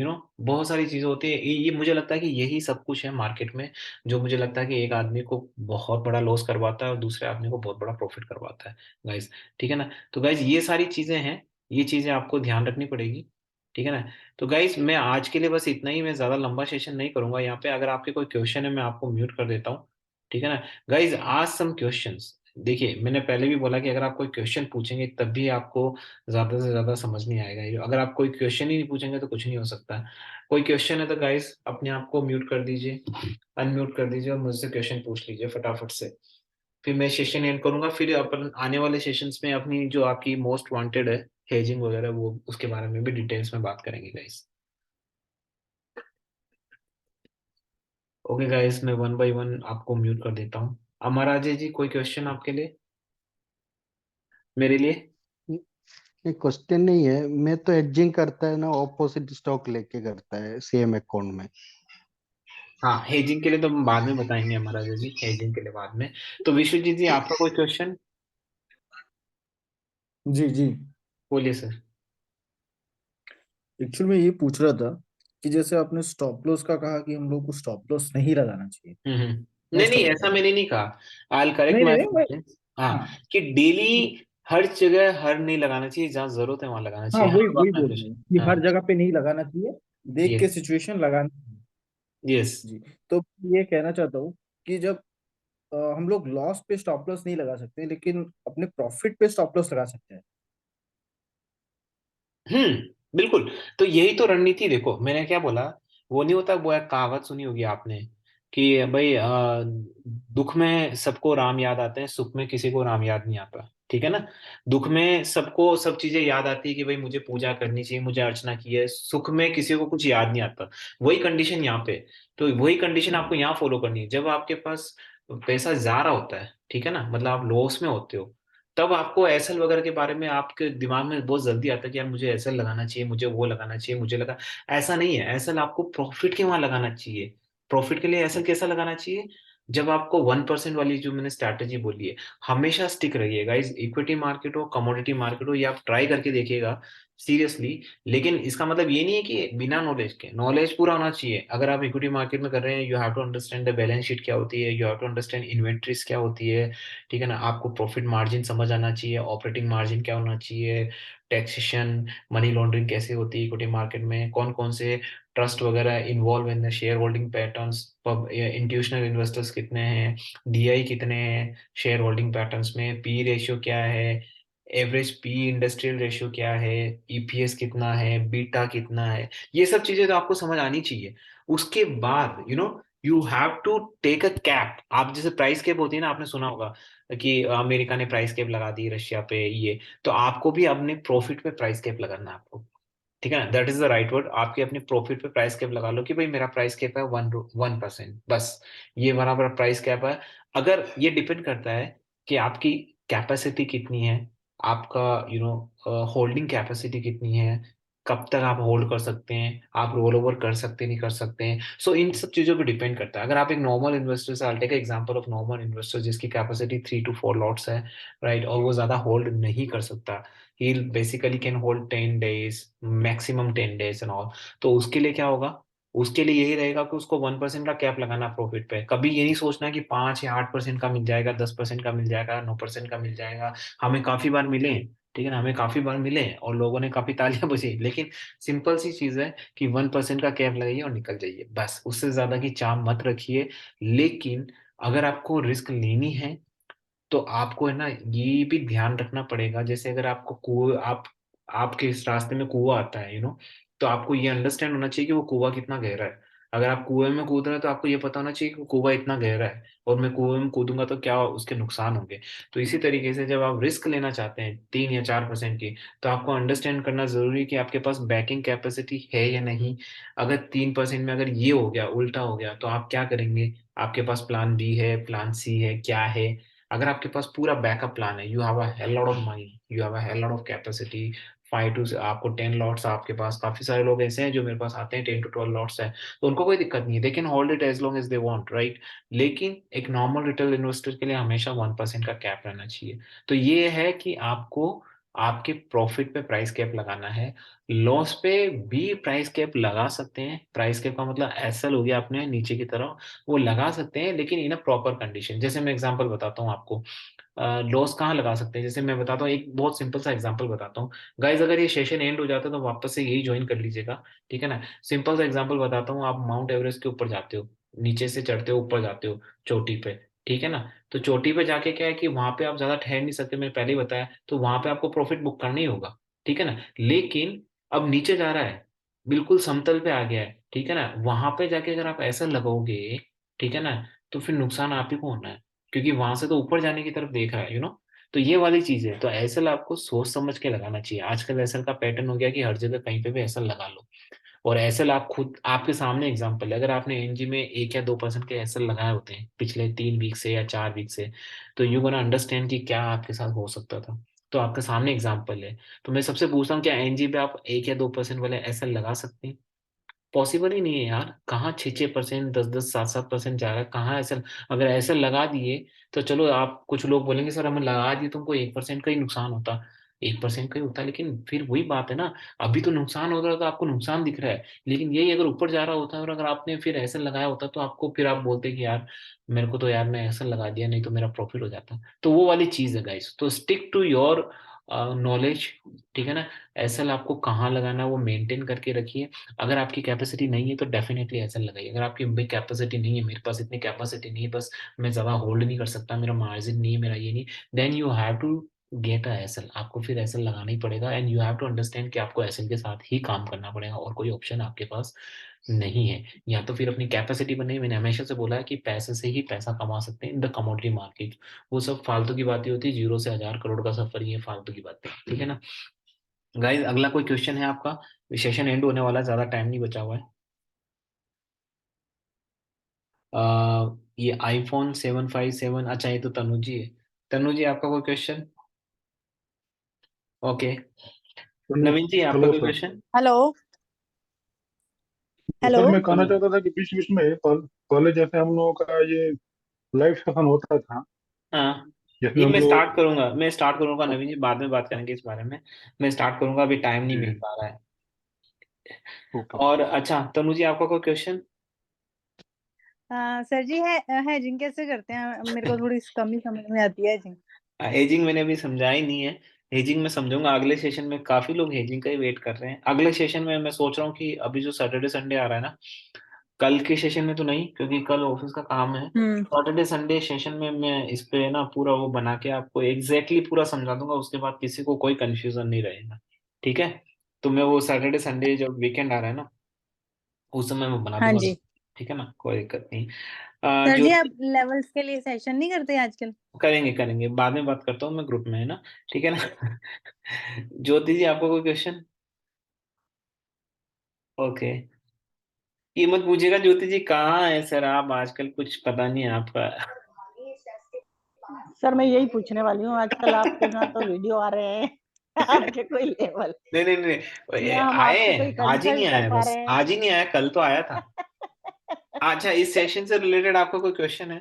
Speaker 1: बहुत सारी चीजें होती है। ये मुझे लगता है कि यही सब कुछ है मार्केट में, जो मुझे लगता है कि एक आदमी को बहुत बड़ा लॉस करवाता है और दूसरे आदमी को बहुत बड़ा प्रॉफिट करवाता है गाइस, ठीक है ना। तो गाइस ये सारी चीजें हैं, ये चीजें आपको ध्यान रखनी पड़ेगी, ठीक है ना। तो गाइस मैं आज के लिए बस इतना ही, मैं ज्यादा लंबा सेशन नहीं करूंगा यहाँ पे। अगर आपके कोई क्वेश्चन है मैं आपको म्यूट कर देता हूँ, ठीक है ना। गाइस आज सम क्वेश्चंस, देखिए मैंने पहले भी बोला कि अगर आप कोई क्वेश्चन पूछेंगे तब भी आपको ज्यादा से ज्यादा समझ नहीं आएगा, ये अगर आप कोई क्वेश्चन ही नहीं पूछेंगे तो कुछ नहीं हो सकता। कोई क्वेश्चन है तो गाइस अपने आप को म्यूट कर दीजिए, अनम्यूट कर दीजिए और मुझसे क्वेश्चन पूछ लीजिए फटाफट से। फिर मैं सेशन एंड करूंगा, फिर अपन आने वाले सेशंस में अपनी जो आपकी मोस्ट वांटेड है, हेजिंग वगैरह, वो उसके बारे में भी डिटेल्स में बात करेंगे गाइस। ओके गाइस, मैं वन बाय वन आपको म्यूट कर देता हूँ। अमर अजय जी, कोई क्वेश्चन आपके लिए, मेरे लिए?
Speaker 2: ये क्वेश्चन नहीं है, मैं तो एडजिंग करता है ना, ऑपोजिट स्टॉक लेके करता है सेम अकाउंट में।
Speaker 1: हाँ, हेजिंग के लिए तो हम बाद में बताएंगे अमर अजय जी, हेजिंग के लिए बाद में। तो विश्वजीत जी आपका कोई क्वेश्चन,
Speaker 3: जी जी।
Speaker 1: बोलिए सर।
Speaker 3: एक्चुअली मैं ये पूछ रहा था कि जैसे आपने स्टॉप लॉस का कहा कि हम लोग को स्टॉप लॉस नहीं लगाना चाहिए
Speaker 1: नहीं
Speaker 3: मोस्ट
Speaker 1: नहीं,
Speaker 3: ऑफ द
Speaker 1: ऐसा
Speaker 3: टाइम।
Speaker 1: मैंने नहीं कहा, आई करेक्ट
Speaker 3: नहीं नहीं
Speaker 1: माई
Speaker 3: नहीं मैं,
Speaker 1: सेंटेंस। हाँ,
Speaker 3: हाँ
Speaker 1: कि डेली हर जगह हर नहीं लगाना चाहिए, जहाँ जरूरत है वहां लगाना
Speaker 3: हाँ,
Speaker 1: चाहिए,
Speaker 3: वही
Speaker 1: हर
Speaker 3: वही
Speaker 1: वक्त
Speaker 3: बोल रहा
Speaker 1: में।
Speaker 3: हूँ कि
Speaker 1: हाँ,
Speaker 3: हर जगह पे नहीं लगाना चाहिए, देख के
Speaker 1: यस,
Speaker 3: सिचुएशन लगाना चाहिए।
Speaker 1: यस।
Speaker 3: जी। तो ये कहना चाहता हूँ कि जब हम लोग लॉस पे स्टॉप लॉस नहीं लगा सकते, लेकिन अपने प्रॉफिट पे स्टॉप लॉस लगा सकते हैं।
Speaker 1: बिल्कुल। तो यही तो रणनीति, देखो मैंने क्या बोला, वो नहीं होता, वो एक कहावत सुनी होगी आपने कि भाई दुख में सबको राम याद आते हैं, सुख में किसी को राम याद नहीं आता, ठीक है ना। दुख में सबको सब चीजें याद आती है कि भाई मुझे पूजा करनी चाहिए, मुझे अर्चना की है, सुख में किसी को कुछ याद नहीं आता। वही कंडीशन यहाँ पे, तो वही कंडीशन आपको यहाँ फॉलो करनी है। जब आपके पास पैसा जा रहा होता है, ठीक है ना, मतलब आप लॉस में होते हो, तब आपको एसएल वगैरह के बारे में आपके दिमाग में बहुत जल्दी आता है कि यार मुझे एसएल लगाना चाहिए, मुझे वो लगाना चाहिए, मुझे लगा। ऐसा नहीं है, एसएल आपको प्रॉफिट के वहां लगाना चाहिए। प्रॉफिट के लिए एसएल कैसा लगाना चाहिए, जब आपको 1% वाली जो मैंने स्ट्रैटेजी बोली है, हमेशा स्टिक रहिएगा। इस इक्विटी मार्केट हो, कमोडिटी मार्केट हो, ये आप ट्राई करके देखिएगा सीरियसली। लेकिन इसका मतलब ये नहीं है कि बिना नॉलेज के, नॉलेज पूरा होना चाहिए। अगर आप इक्विटी मार्केट में कर रहे हैं, you have to understand the balance sheet क्या होती है, you have to understand inventories क्या होती है, ठीक है ना। आपको प्रॉफिट मार्जिन समझ आना चाहिए, ऑपरेटिंग मार्जिन क्या होना चाहिए, टैक्सेशन, मनी लॉन्ड्रिंग कैसे होती है इक्विटी मार्केट में, कौन कौन से ट्रस्ट वगैरह involve in the share holding patterns, pub institutional investors कितने हैं, डीआई कितने हैं शेयर होल्डिंग पैटर्न्स में, पी रेशियो क्या है, एवरेज पी इंडस्ट्रियल रेशियो क्या है, ईपीएस कितना है, बीटा कितना है, ये सब चीजें तो आपको समझ आनी चाहिए। उसके बाद you have to take a cap. आप जैसे प्राइस कैप होती है ना, आपने सुना होगा कि अमेरिका ने प्राइस कैप लगा दी रशिया पे, ये तो आपको भी अपने प्रॉफिट पे प्राइस कैप लगाना है आपको, ठीक है ना। That is the right word, आपके अपने प्रॉफिट पे प्राइस कैप लगा लो कि भाई मेरा प्राइस कैप है 1% बस, ये बराबर प्राइस कैप है। अगर ये डिपेंड करता है कि आपकी कैपेसिटी कितनी है, आपका होल्डिंग कैपेसिटी कितनी है, कब तक आप होल्ड कर सकते हैं, आप रोल ओवर कर सकते नहीं कर सकते हैं। सो इन सब चीजों पे डिपेंड करता है। अगर आप एक नॉर्मल इन्वेस्टर से, I take example of normal investor जिसकी कैपेसिटी 3 to 4 लॉट्स है, राइट, और वो ज्यादा होल्ड नहीं कर सकता, he basically can hold 10 days, maximum 10 days and all. तो उसके लिए क्या होगा, उसके लिए यही रहेगा कि उसको 1% का कैप लगाना प्रॉफिट पे। कभी ये नहीं सोचना कि 5 या 8% का मिल जाएगा, 10% का मिल जाएगा, 9% का मिल जाएगा। हमें काफी बार मिले हैं, ठीक है ना, हमें काफी बार मिले हैं और लोगों ने काफी तालियां बजाई, लेकिन सिंपल सी चीज है कि 1% का कैप लगाइए और निकल जाइए, बस उससे ज्यादा की चाह मत रखिए। लेकिन अगर आपको रिस्क लेनी है तो आपको है ना ये भी ध्यान रखना पड़ेगा, जैसे अगर आपको कुआं आपके इस रास्ते में कुआं आता है तो आपको ये अंडरस्टैंड होना चाहिए कि वो कुआं कितना गहरा है। अगर आप कुएं में कूद रहे हैं तो आपको ये पता होना चाहिए कि कुआं इतना गहरा है, और मैं कुएं में कूदूंगा तो क्या उसके नुकसान होंगे। तो इसी तरीके से जब आप रिस्क लेना चाहते हैं 3 या 4% की, तो आपको अंडरस्टैंड करना जरूरी है कि आपके पास बैकिंग कैपेसिटी है या नहीं। अगर 3% में अगर ये हो गया, उल्टा हो गया, तो आप क्या करेंगे? आपके पास प्लान बी है, प्लान सी है, क्या है? अगर आपके पास पूरा बैकअप प्लान है, you have a hell lot of money, you have a hell lot of capacity, 5 to आपको 10 लॉट्स, आपके पास काफी सारे लोग ऐसे हैं जो मेरे पास आते हैं, 10 to 12 लॉट्स है, तो उनको कोई दिक्कत नहीं है, they can hold it as long as they want, right. लेकिन एक नॉर्मल रिटेल इन्वेस्टर के लिए हमेशा 1% का कैप रहना चाहिए। तो ये है कि आपको आपके प्रॉफिट पे प्राइस कैप लगाना है, लॉस पे भी प्राइस कैप लगा सकते हैं। प्राइस कैप का मतलब एसएल हो गया अपने नीचे की तरफ, वो लगा सकते हैं, लेकिन इन अ प्रॉपर कंडीशन। जैसे मैं एग्जांपल बताता हूँ आपको, लॉस कहाँ लगा सकते हैं, जैसे मैं बताता हूँ, एक बहुत सिंपल सा एग्जांपल बताता हूँ। गाइज अगर ये सेशन एंड हो जाता है तो वापस से यही ज्वाइन कर लीजिएगा, ठीक है ना। सिंपल सा एग्जांपल बताता हूँ, आप माउंट एवरेस्ट के ऊपर जाते हो, नीचे से चढ़ते हो, ऊपर जाते हो चोटी पे, ठीक है ना। तो चोटी पे जाके क्या है कि वहां पे आप ज्यादा ठहर नहीं सकते, मैंने पहले ही बताया, तो वहां पे आपको प्रॉफिट बुक करना ही होगा, ठीक है ना। लेकिन अब नीचे जा रहा है, बिल्कुल समतल पे आ गया है, ठीक है ना, वहां पे जाके अगर आप ऐसा लगाओगे, ठीक है ना, तो फिर नुकसान आप ही को होना है, क्योंकि वहां से तो ऊपर जाने की तरफ देख रहा है तो ये वाली चीज है। तो एसएल आपको सोच समझ के लगाना चाहिए। आजकल एसएल का पैटर्न हो गया कि हर जगह कहीं पे भी एसएल लगा लो, और एसएल आप खुद आपके सामने एग्जांपल है, अगर आपने एनजी में 1 या 2% के एसएल लगाए होते हैं पिछले 3 वीक से या 4 वीक से, तो यू गोना अंडरस्टैंड कि क्या आपके साथ हो सकता था। तो आपके सामने एग्जांपल है। तो मैं सबसे पूछता हूँ, क्या एनजी पे आप 1 या 2% वाले एसएल लगा सकते हैं? पॉसिबल ही नहीं है यार। कहाँ 6-6%, 10-10, 7-7% जा रहा है, कहाँ ऐसा? अगर ऐसा लगा दिए तो चलो, आप कुछ लोग बोलेंगे सर हमें लगा दिए, तुमको 1% का ही नुकसान होता, 1% का ही होता, लेकिन फिर वही बात है ना, अभी तो नुकसान हो रहा है तो आपको नुकसान दिख रहा है, लेकिन यही अगर ऊपर जा रहा होता है और अगर आपने फिर ऐसा लगाया होता तो आपको फिर आप बोलते कि यार मेरे को तो यार मैं ऐसा लगा दिया, नहीं तो मेरा प्रॉफिट हो जाता। तो वो वाली चीज है गाइस, तो स्टिक टू योर नॉलेज, ठीक है ना। एसएल आपको कहाँ लगाना है वो मेंटेन करके रखिए। अगर आपकी कैपेसिटी नहीं है तो डेफिनेटली ऐसा लगाइए। अगर आपकी भाई कैपेसिटी नहीं है, मेरे पास इतनी कैपेसिटी नहीं है, बस मैं ज्यादा होल्ड नहीं कर सकता, मेरा मार्जिन नहीं है, मेरा ये नहीं, then you have to get a SL. आपको फिर एसएल लगाना ही पड़ेगा, and you have to understand कि आपको एसएल के साथ ही काम करना पड़ेगा, और कोई ऑप्शन आपके पास नहीं है। या तो फिर अपनी कैपेसिटी बनाई, मैंने हमेशा से बोला है कि पैसे से ही पैसा कमा सकते हैं इन द कमोडिटी मार्केट। वो सब फालतू की बातें होती है, 0 से 1000 करोड़ का सफर, ये फालतू की बातें, ठीक है ना। गाइस अगला कोई क्वेश्चन है आपका? सेशन एंड होने वाला है, ज्यादा टाइम नहीं बचा हुआ है। ये iPhone 757, अच्छा ये तो तनु जी है। तनु जी आपका कोई क्वेश्चन? ओके।
Speaker 4: हेलो।
Speaker 1: नवीन जी आपका
Speaker 4: हेलो
Speaker 1: कोई
Speaker 4: सर।
Speaker 1: क्वेश्चन?
Speaker 5: हेलो।
Speaker 4: तो
Speaker 5: हेलो।
Speaker 4: सर मैं कहना
Speaker 1: बोलो।
Speaker 4: चाहता था कि बीच बीच में पहले जैसे हम लोगों का ये लाइव सेशन होता था,
Speaker 1: हाँ,
Speaker 4: जिसमें
Speaker 1: ये
Speaker 4: हम लोग।
Speaker 1: मैं स्टार्ट करूंगा नवीन जी, बाद में बात करेंगे इस बारे में। मैं स्टार्ट करूंगा, अभी टाइम नहीं मिल
Speaker 4: जी।
Speaker 1: पा रहा है।
Speaker 4: ओके।
Speaker 1: और अच्छा तनु जी आपका कोई क्वेश्चन?
Speaker 5: सर जी, है हेजिंग कैसे करते हैं? मेरे को थोड़ी कम ही समझ में आती है हेजिंग।
Speaker 1: हेजिंग मैंने अभी समझा ही नहीं है। हेजिंग में समझूंगा अगले सेशन में, काफी लोग हेजिंग का ही वेट कर रहे हैं। अगले सेशन में मैं सोच रहा हूँ कि अभी जो सैटरडे संडे आ रहा है ना, कल के सेशन में तो नहीं, क्योंकि कल ऑफिस का काम है।
Speaker 5: हम्म।
Speaker 1: सैटरडे संडे सेशन में मैं इस पे ना पूरा वो बना के आपको पूरा समझा दूंगा, उसके बाद किसी को कोई कंफ्यूजन नहीं रहेगा, ठीक है। तो मैं वो सैटरडे संडे जब वीकेंड आ रहा है ना, उस समय मैं बना
Speaker 5: हाँ
Speaker 1: दूंगा,
Speaker 5: जी।
Speaker 1: ठीक है ना, कोई दिक्कत नहीं।
Speaker 5: सर
Speaker 1: जो
Speaker 5: जी, आप लेवल्स के लिए सेशन नहीं करते आजकल?
Speaker 1: करेंगे करेंगे, बाद में बात करता हूँ, मैं ग्रुप में है ना, ठीक है ना। ज्योति जी आपको कोई क्वेश्चन? ओके। ये मत पूछिएगा ज्योति जी कहाँ है सर आप आजकल, कुछ पता नहीं है आपका।
Speaker 6: सर मैं यही पूछने वाली हूँ, आजकल आपके ना तो वीडियो आ रहे हैं आपके कोई लेवल
Speaker 1: नहीं नहीं नहीं,
Speaker 6: या हम
Speaker 1: आए
Speaker 6: आपसे कोई
Speaker 1: हैं, आज ही नहीं
Speaker 6: कंसल्ट कर
Speaker 1: आया,
Speaker 6: पा
Speaker 1: बस
Speaker 6: रहे हैं?
Speaker 1: आज ही नहीं आया, कल तो आया था। अच्छा, इस सेशन से रिलेटेड आपका कोई क्वेश्चन है?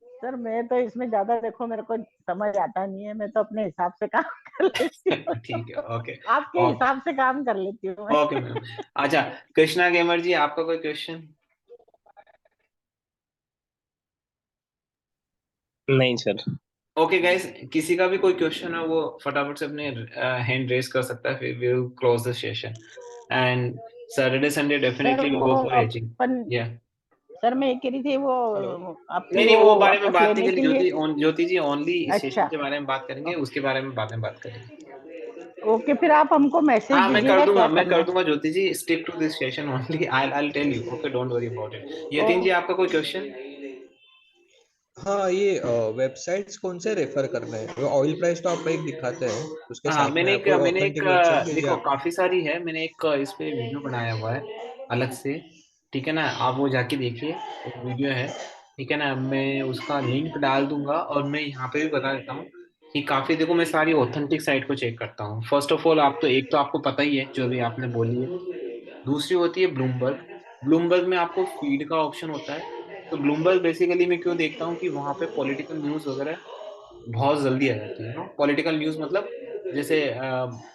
Speaker 6: सर मैं तो इसमें ज्यादा, देखो मेरे को समझ आता नहीं है, मैं तो अपने हिसाब से काम कर लेती हूँ
Speaker 1: ठीक है, ओके।
Speaker 6: आपके
Speaker 1: ओके,
Speaker 6: हिसाब से काम कर लेती हूँ मैं।
Speaker 1: Okay ma'am. अच्छा, कृष्णा गेमर जी आपका कोई क्वेश्चन?
Speaker 7: नहीं सर।
Speaker 1: ओके गाइस, किसी का भी कोई क्वेश्चन है वो फटाफट से अपने हैंड रेस कर सकता है, फिर we will close the session. And Saturday Sunday
Speaker 6: sir
Speaker 1: definitely will
Speaker 6: वो
Speaker 1: गो फॉर एजिंग।
Speaker 6: अपन
Speaker 1: या
Speaker 6: सर मैं ये कह रही थी वो आपके
Speaker 1: नहीं वो
Speaker 6: वो
Speaker 1: बारे में
Speaker 6: वापस
Speaker 1: बात नहीं
Speaker 6: लेने के
Speaker 1: करेंगे
Speaker 6: लिए।
Speaker 1: ज्योति जी, ओनली सेशन
Speaker 6: अच्छा
Speaker 1: के बारे में बात करेंगे, उसके बारे में बाद में बात करेंगे।
Speaker 6: ओके, फिर आप हमको मैसेज
Speaker 1: हाँ
Speaker 6: दीजिएगा क्या
Speaker 1: मैं
Speaker 6: करना
Speaker 1: कर
Speaker 6: है।
Speaker 1: दूंगा Jyoti ji, stick to this session only, I tell you, okay, don't worry about it.
Speaker 6: ओ
Speaker 1: यतीन जी आपका कोई क्वेश्चन?
Speaker 7: हाँ, ये वेबसाइट्स कौन से रेफर करना है? वो ऑयल प्राइस तो आप एक दिखाते हैं, उसके
Speaker 1: हाँ
Speaker 7: साथ में आप कोई
Speaker 1: मैंने एक
Speaker 7: ऑथेंटिक वेबसाइट भेजिए
Speaker 1: देखो
Speaker 7: आप।
Speaker 1: काफी सारी है, मैंने एक इस पे वीडियो बनाया हुआ है अलग से, ठीक है ना, आप वो जाके देखिए, एक वीडियो है, ठीक है ना, मैं उसका लिंक डाल दूंगा, और मैं यहाँ पे भी बता देता हूँ कि काफी, देखो मैं सारी ऑथेंटिक साइट को चेक करता हूँ। फर्स्ट ऑफ ऑल आप तो, एक तो आपको पता ही है जो भी आपने बोली है, दूसरी होती है ब्लूमबर्ग। ब्लूमबर्ग में आपको फीड का ऑप्शन होता है। तो ब्लूमबर्ग बेसिकली मैं क्यों देखता हूँ कि वहां पे पॉलिटिकल न्यूज वगैरह बहुत जल्दी आ जाती है ना, पॉलिटिकल न्यूज मतलब जैसे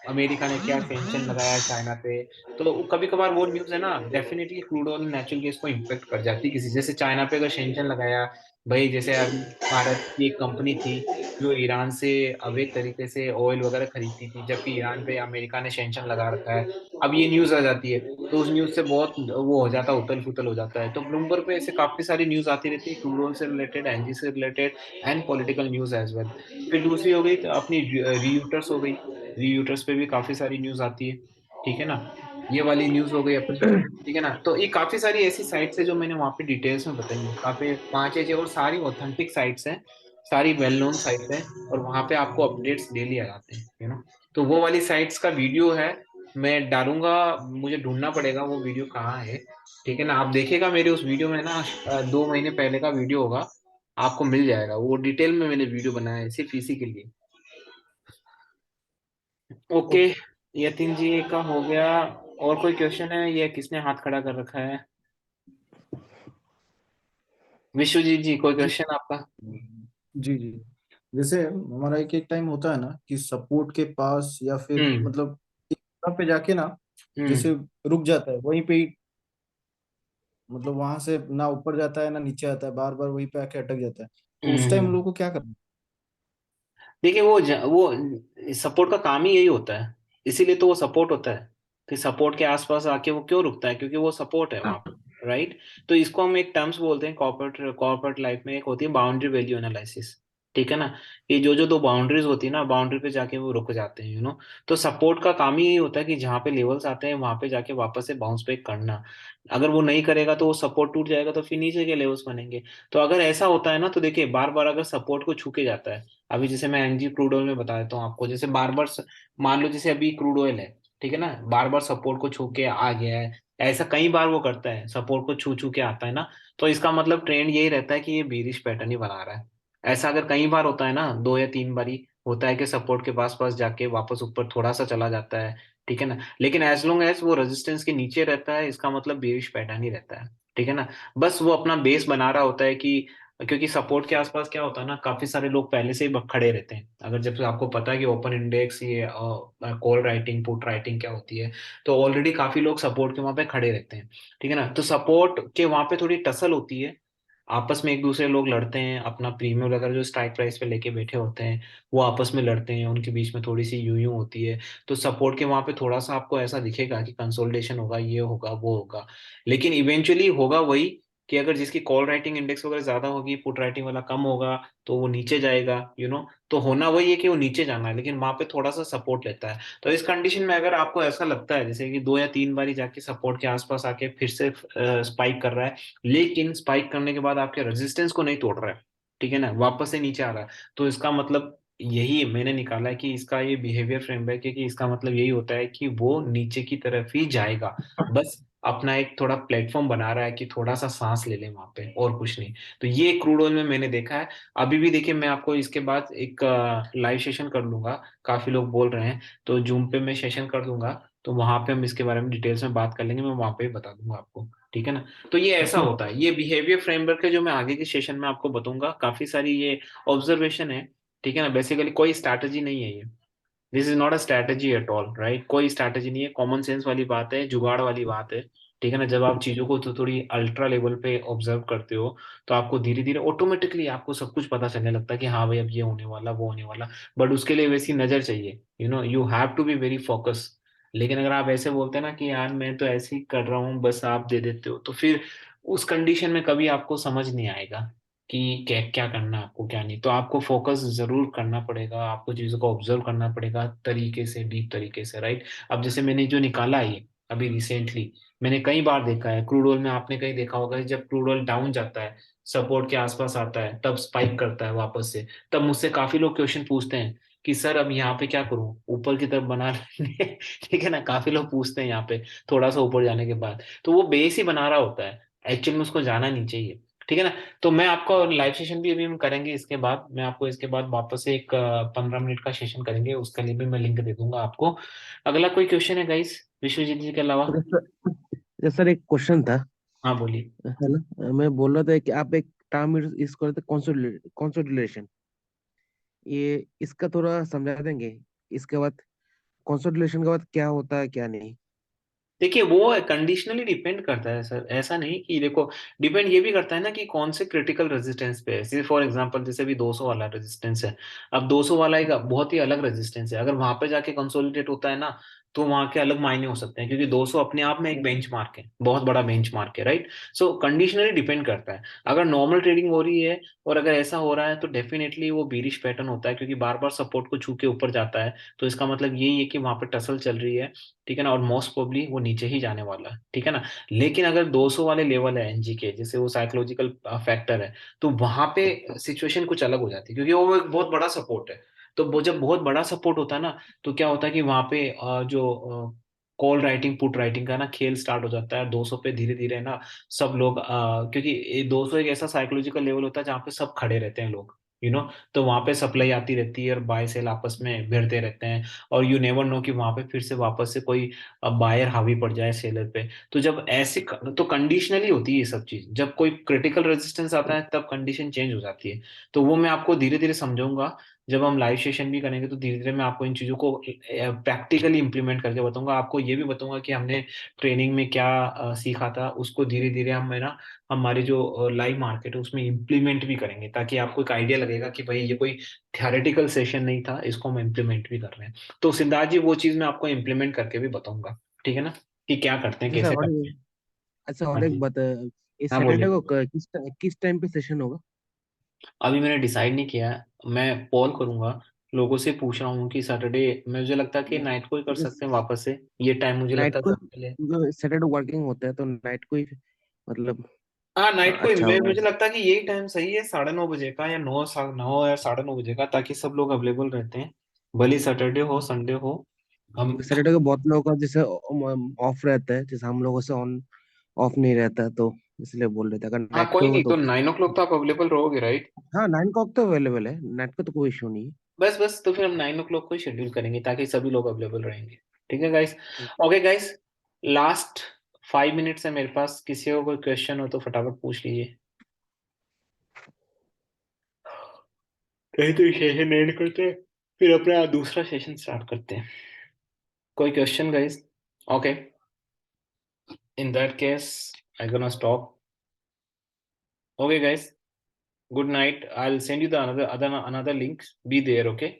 Speaker 1: अमेरिका ने क्या सैंक्शन लगाया है चाइना पे, तो कभी कभार वो न्यूज है ना definitely crude oil natural gas को इम्पेक्ट कर जाती है किसी, जैसे चाइना पे अगर सैंक्शन लगाया भाई, जैसे अभी भारत की एक कंपनी थी जो ईरान से अवैध तरीके से ऑयल वगैरह खरीदती थी, जबकि ईरान पे अमेरिका ने सैंक्शन लगा रखा है, अब ये न्यूज आ जाती है, तो उस न्यूज से बहुत वो हो जाता है, उथल पुथल हो जाता है। तो ब्लूमबर्ग पे ऐसे काफी सारी न्यूज आती रहती है, क्रूड ऑयल से रिलेटेड, एनजी से related, and political news as well. फिर दूसरी हो गई तो अपनी रीयूटर्स हो गई, रीयूटर्स पे भी काफी सारी न्यूज आती है, ठीक है ना, ये वाली न्यूज हो गई अपनी, ठीक है ना। तो ये काफी सारी ऐसी साइट्स है जो मैंने वहाँ पे डिटेल्स में बताई है, काफी 5 6 और सारी ऑथेंटिक साइट्स हैं, सारी वेल नोन साइट्स हैं, और वहाँ पे आपको अपडेट्स डेली आ जाते हैं, तो वो वाली साइट्स का वीडियो है, मैं डालूंगा, मुझे ढूंढना पड़ेगा वो वीडियो कहाँ है, ठीक है ना। आप देखिएगा मेरे उस वीडियो में ना 2 महीने पहले का वीडियो होगा, आपको मिल जाएगा, वो डिटेल में मैंने वीडियो बनाया है सिर्फ इसी के लिए। Okay,
Speaker 3: okay.
Speaker 1: यतीन जी का हो गया, और कोई क्वेश्चन है, ये किसने हाथ खड़ा कर रखा है? विश्वजीत जी कोई
Speaker 3: जी
Speaker 1: क्वेश्चन आपका?
Speaker 3: जी जी। जैसे हमारा एक एक टाइम होता है ना कि सपोर्ट के पास या फिर
Speaker 1: हम्म
Speaker 3: मतलब एक जगह पे जाके ना,
Speaker 1: हम्म
Speaker 3: जैसे रुक जाता है वहीं पे ही, मतलब वहां से ना ऊपर जाता है ना नीचे आता है, बार बार वहीं पे आके अटक जाता है। तो उस टाइम हम
Speaker 1: हम्म।
Speaker 3: लोग को क्या करना
Speaker 1: देखिए वो सपोर्ट का काम ही यही होता है, इसीलिए तो वो सपोर्ट होता है, कि सपोर्ट के आसपास आके वो क्यों रुकता है, क्योंकि वो सपोर्ट है
Speaker 3: है?
Speaker 1: वहां पे, राइट। तो इसको हम एक टर्म्स बोलते हैं, कॉर्पोरेट लाइफ में एक होती है बाउंड्री वैल्यू एनालिसिस, ठीक है ना। ये जो जो दो बाउंड्रीज होती है ना, बाउंड्री पे जाके वो रुक जाते हैं, तो सपोर्ट का काम ही यही होता है कि जहाँ पे लेवल्स आते हैं वहां पे जाके वापस से बाउंस बैक करना। अगर वो नहीं करेगा तो वो सपोर्ट टूट जाएगा, तो फिर नीचे के लेवल्स बनेंगे। तो अगर ऐसा होता है ना, तो देखिए बार बार अगर सपोर्ट को छू के जाता है, अभी जैसे मैं एनजी क्रूड ऑयल में बता देता हूँ आपको, जैसे बार बार मान लो जैसे अभी क्रूड ऑयल है, ठीक है ना, बार बार सपोर्ट को छू के आ गया है, ऐसा कई बार वो करता है, सपोर्ट को छू छू के आता है ना, तो इसका मतलब ट्रेंड यही रहता है कि ये बेरिश पैटर्न ही बना रहा है। ऐसा अगर कई बार होता है ना, 2 या 3 बारी होता है कि सपोर्ट के पास पास जाके वापस ऊपर थोड़ा सा चला जाता है, ठीक है ना, लेकिन एज लॉन्ग एज वो रेजिस्टेंस के नीचे रहता है, इसका मतलब बेरिश पैटर्न ही रहता है, ठीक है ना। बस वो अपना बेस बना रहा होता है कि, क्योंकि सपोर्ट के आसपास क्या होता है ना, काफी सारे लोग पहले से ही खड़े रहते हैं, अगर जब से आपको पता है कि ओपन इंडेक्स, ये कॉल राइटिंग पुट राइटिंग क्या होती है, तो ऑलरेडी काफी लोग सपोर्ट के वहां पे खड़े रहते हैं, ठीक है ना। तो सपोर्ट के वहां पे थोड़ी टसल होती है, आपस में एक दूसरे लोग लड़ते हैं, अपना प्रीमियम वगैरह जो स्ट्राइक प्राइस पे लेके बैठे होते हैं, वो आपस में लड़ते हैं, उनके बीच में थोड़ी सी यूं यूं होती है। तो सपोर्ट के वहां पे थोड़ा सा आपको ऐसा दिखेगा कि कंसोलिडेशन होगा, ये होगा वो होगा, लेकिन इवेंचुअली होगा वही, कि अगर जिसकी कॉल राइटिंग इंडेक्स वगैरह ज्यादा होगी, पुट राइटिंग वाला कम होगा, तो वो नीचे जाएगा, तो होना वही है कि वो नीचे जाना है, लेकिन वहां पे थोड़ा सा सपोर्ट लेता है। तो इस कंडीशन में अगर आपको ऐसा लगता है जैसे कि 2 या 3 बारी जाके सपोर्ट के आसपास आके फिर से स्पाइक कर रहा है, लेकिन स्पाइक करने के बाद आपके रेजिस्टेंस को नहीं तोड़ रहा है, ठीक है ना, वापस से नीचे आ रहा है, तो इसका मतलब यही मैंने निकाला है कि इसका ये बिहेवियर फ्रेमवर्क है, कि इसका मतलब यही होता है कि वो नीचे की तरफ ही जाएगा, बस अपना एक थोड़ा प्लेटफॉर्म बना रहा है कि थोड़ा सा सांस ले ले वहां पे, और कुछ नहीं। तो ये क्रूड ऑयल में मैंने देखा है। अभी भी देखिए, मैं आपको इसके बाद एक लाइव सेशन कर लूंगा, काफी लोग बोल रहे हैं, तो जूम पे मैं सेशन कर दूंगा, तो वहां पे हम इसके बारे में डिटेल्स में बात कर लेंगे, मैं वहां पे भी बता दूंगा आपको, ठीक है ना। तो ये ऐसा
Speaker 3: ठीक।
Speaker 1: होता है, ये बिहेवियर फ्रेमवर्क है जो मैं आगे के सेशन में आपको बताऊंगा, काफी सारी ये ऑब्जर्वेशन है, ठीक है ना, बेसिकली कोई स्ट्रैटेजी नहीं है ये, this is not a strategy at all, right, कोई स्ट्रैटेजी नहीं है, कॉमन सेंस वाली बात है, जुगाड़ वाली बात है, ठीक है ना। जब आप चीजों को तो थोड़ी अल्ट्रा लेवल पे ऑब्जर्व करते हो, तो आपको धीरे धीरे ऑटोमेटिकली आपको सब कुछ पता चलने लगता है कि हाँ भाई अब ये होने वाला वो होने वाला, बट उसके लिए वैसी नजर चाहिए, you have to be very focus. लेकिन अगर आप ऐसे बोलते हैं ना कि यार मैं तो ऐसे ही कर रहा हूँ, बस आप दे देते हो, तो फिर उस कंडीशन में कभी आपको समझ नहीं आएगा कि क्या क्या करना है आपको, क्या नहीं। तो आपको फोकस जरूर करना पड़ेगा, आपको चीज़ों को ऑब्जर्व करना पड़ेगा तरीके से, डीप तरीके से, राइट। अब जैसे मैंने जो निकाला है ये अभी रिसेंटली, मैंने कई बार देखा है क्रूड ऑयल में, आपने कहीं देखा होगा जब क्रूड ऑयल डाउन जाता है, सपोर्ट के आसपास आता है, तब स्पाइक करता है वापस से, तब मुझसे काफी लोग क्वेश्चन पूछते हैं कि सर अब यहाँ पे क्या करूं, ऊपर की तरफ बना लेंगे ठीक है ना, काफी लोग पूछते हैं यहाँ पे थोड़ा सा ऊपर जाने के बाद। तो वो बेस ही बना रहा होता है, एक्चुअल में उसको जाना नहीं चाहिए, ठीक है ना। तो मैं आपको लाइव सेशन भी अभी हम करेंगे, इसके बाद मैं आपको इसके बाद वापस से एक 15 मिनट का सेशन करेंगे, उसके लिए भी मैं लिंक दे दूंगा आपको। अगला कोई क्वेश्चन है गाइस विश्वजीत जी के अलावा?
Speaker 8: सर एक क्वेश्चन था,
Speaker 1: हाँ बोलिए।
Speaker 8: है ना। मैं बोल रहा था कि आप एक टर्म यूज करते कंसोलिडेशन, ये इसका थोड़ा समझा देंगे? इसके बाद कंसोलिडेशन के बाद क्या होता है क्या नहीं?
Speaker 1: देखिए वो कंडीशनली डिपेंड करता है सर, ऐसा नहीं कि देखो, डिपेंड ये भी करता है ना कि कौन से क्रिटिकल रेजिस्टेंस पे है। जैसे फॉर एग्जांपल जैसे भी 200 वाला रेजिस्टेंस है, अब 200 वाला एक बहुत ही अलग रेजिस्टेंस है, अगर वहां पे जाके कंसोलिडेट होता है ना, तो वहां के अलग मायने हो सकते हैं, क्योंकि 200 अपने आप में एक बेंचमार्क है, बहुत बड़ा बेंचमार्क है, राइट। सो कंडीशनली डिपेंड करता है। अगर नॉर्मल ट्रेडिंग हो रही है और अगर ऐसा हो रहा है तो डेफिनेटली वो बीरिश पैटर्न होता है, क्योंकि बार बार सपोर्ट को छू के ऊपर जाता है, तो इसका मतलब यही है कि वहां पे टसल चल रही है, ठीक है ना, और मोस्ट प्रोबब्ली वो नीचे ही जाने वाला है, ठीक है ना। लेकिन अगर 200 वाले लेवल है एनजी के, जैसे वो साइकोलॉजिकल फैक्टर है, तो वहां पे सिचुएशन कुछ अलग हो जाती है, क्योंकि वो एक बहुत बड़ा सपोर्ट है। तो वो जब बहुत बड़ा सपोर्ट होता है ना, तो क्या होता है कि वहां पे जो कॉल राइटिंग पुट राइटिंग का ना खेल स्टार्ट हो जाता है 200 पे, धीरे धीरे ना सब लोग क्योंकि 200 एक ऐसा साइकोलॉजिकल लेवल होता है जहाँ पे सब खड़े रहते हैं लोग, तो वहां पे सप्लाई आती रहती है और बाय सेल आपस में भिड़ते रहते हैं, और यू नेवर नो कि वहां पे फिर से वापस से कोई बायर हावी पड़ जाए सेलर पे। तो जब ऐसे तो कंडीशनली होती है ये सब चीज, जब कोई क्रिटिकल रेजिस्टेंस आता है तब कंडीशन चेंज हो जाती है। तो वो मैं आपको धीरे धीरे समझाऊंगा, जब हम लाइव सेशन भी करेंगे तो धीरे धीरे मैं आपको इन चीजों को प्रैक्टिकली इंप्लीमेंट करके बताऊंगा। आपको ये भी बताऊंगा कि हमने ट्रेनिंग में क्या सीखा था, उसको धीरे धीरे हम है ना हमारी जो लाइव मार्केट है उसमें इम्प्लीमेंट भी करेंगे, ताकि आपको एक आइडिया लगेगा कि भाई ये कोई थ्योरेटिकल सेशन नहीं था, इसको हम इम्प्लीमेंट भी कर रहे हैं। तो सिद्धार्थ जी वो चीज मैं आपको इम्प्लीमेंट करके भी बताऊंगा, ठीक है ना, कि क्या करते हैं,
Speaker 8: अच्छा
Speaker 1: कैसे
Speaker 8: और
Speaker 1: करते हैं।
Speaker 8: अच्छा
Speaker 1: हाँ
Speaker 8: और एक
Speaker 1: जी।
Speaker 8: बात, इस
Speaker 1: हाँ
Speaker 8: सैटरडे
Speaker 1: बोलिए।
Speaker 8: को किस टाइम पे सेशन होगा?
Speaker 1: अभी मैंने डिसाइड नहीं किया है, मैं कॉल करूंगा, लोगों से पूछ रहा हूँ कि सैटरडे, मुझे लगता है कि नाइट को ही कर सकते हैं वापस से, ये टाइम मुझे
Speaker 8: नाइट
Speaker 1: लगता है
Speaker 8: को,
Speaker 1: सबके लिए।
Speaker 8: सैटरडे वर्किंग होता है तो नाइट को ही मतलब
Speaker 1: हाँ नाइट को ही,
Speaker 8: अच्छा
Speaker 1: मैं
Speaker 8: होगा।
Speaker 1: मुझे लगता है कि यही टाइम सही है, 9:30 बजे का, या 9 या 9:30 बजे का, ताकि सब लोग अवेलेबल रहते हैं, भले सैटरडे हो संडे हो। हम
Speaker 8: सैटरडे को बहुत लोगों का जैसे ऑफ रहता है, जैसे हम लोगों से ऑन ऑफ नहीं रहता, तो इसलिए बोल रहे थे अगर
Speaker 1: हाँ
Speaker 8: नाइट पे
Speaker 1: कोई
Speaker 8: होगा
Speaker 1: नहीं,
Speaker 8: तो।
Speaker 1: तो 9 o'clock तो आप अवेलेबल रहोगे, राइट।
Speaker 8: हाँ 9 o'clock तो अवेलेबल है, नाइट का तो कोई इशू नहीं
Speaker 1: बस बस, तो फिर हम 9 o'clock को ही शेड्यूल करेंगे ताकि सभी लोग अवेलेबल रहेंगे, ठीक है गाइस।
Speaker 8: है।
Speaker 1: ओके गाइस, लास्ट 5 मिनट्स है मेरे पास, किसी को कोई क्वेश्चन हो तो फटाफट पूछ लीजिए, कहीं तो सेशन एंड करते हैं, फिर अपना दूसरा सेशन स्टार्ट करते हैं। कोई question guys? Okay, in that case I'm gonna stop. Okay guys, good night. I'll send you the another link, be there, okay?